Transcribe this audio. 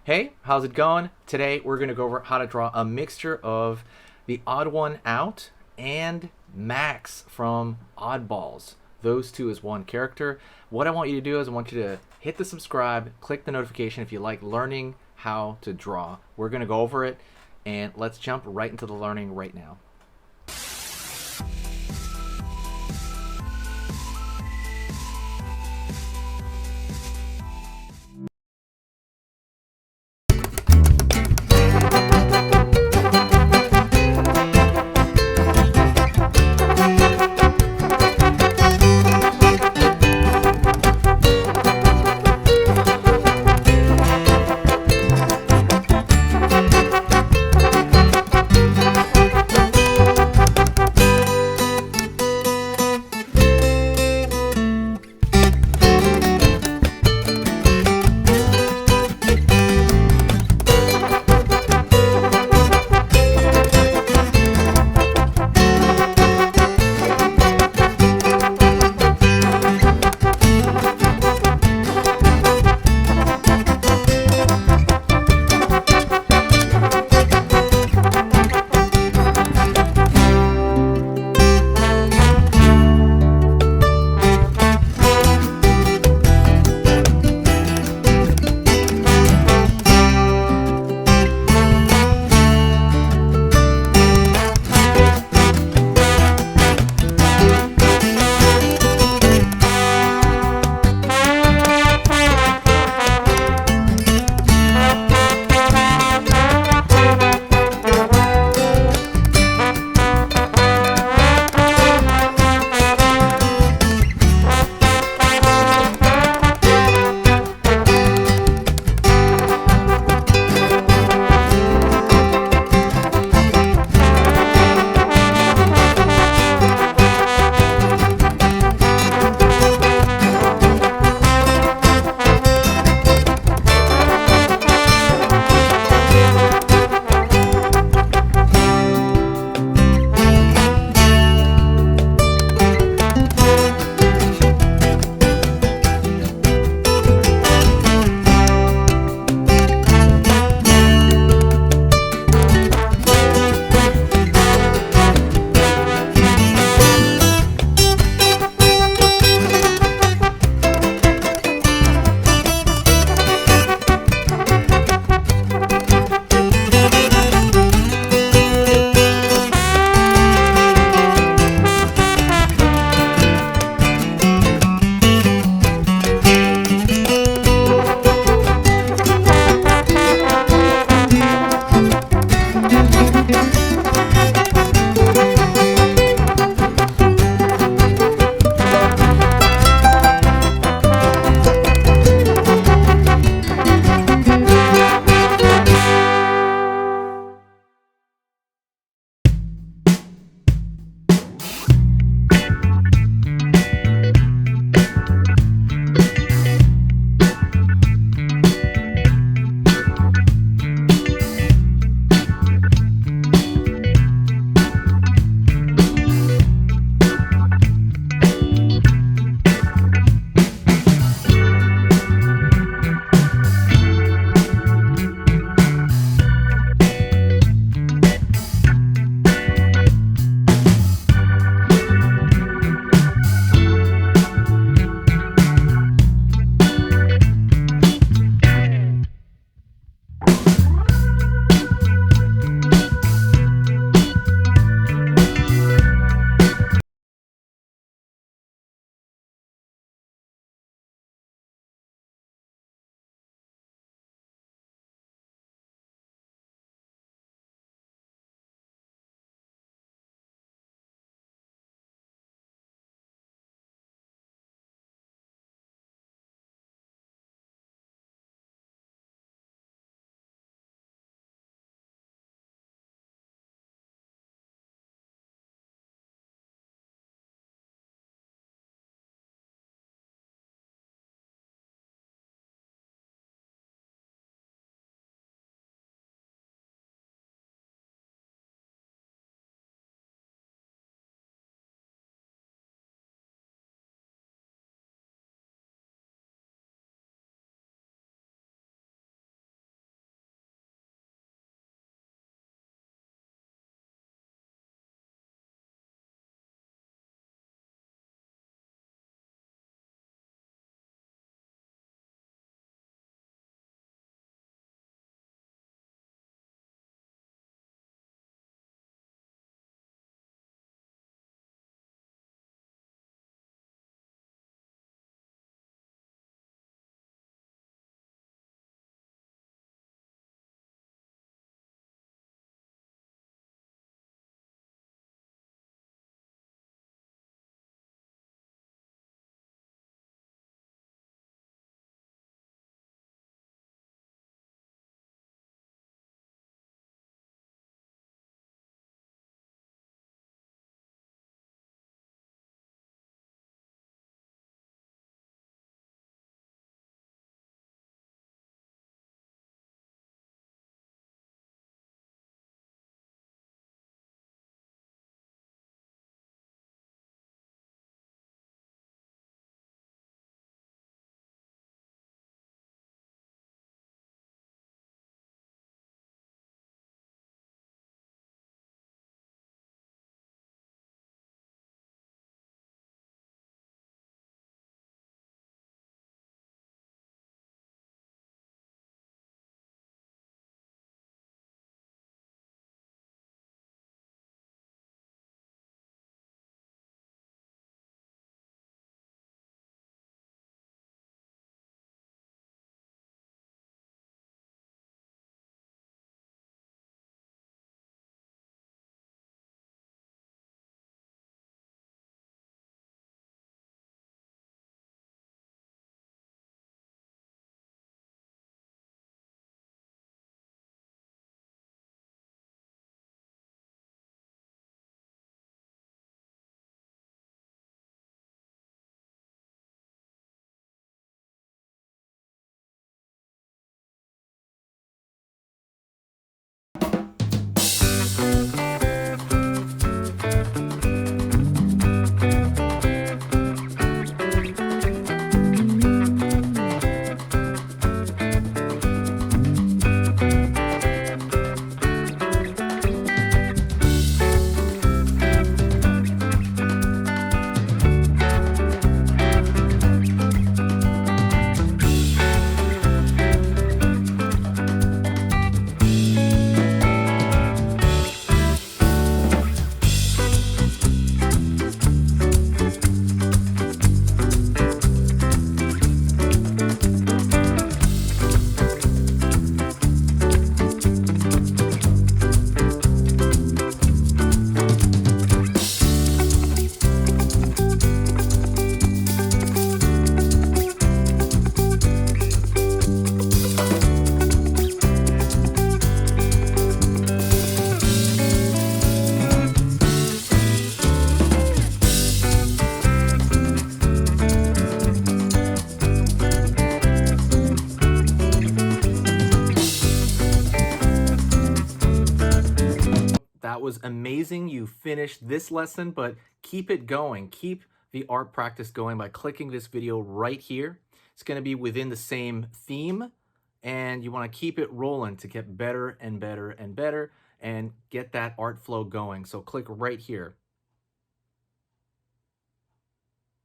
Hey, how's it going? Today we're going to go over how to draw a mixture of the odd one out and Max from Oddballs. Those two is one character. What I want you to do is I want you to hit the subscribe, click the notification if you like learning how to draw. We're going to go over it and let's jump right into the learning right now. was amazing you finished this lesson, but keep it going. Keep the art practice going by clicking this video right here. It's going to be within the same theme, and you want to keep it rolling to get better and better and better and get that art flow going. So click right here.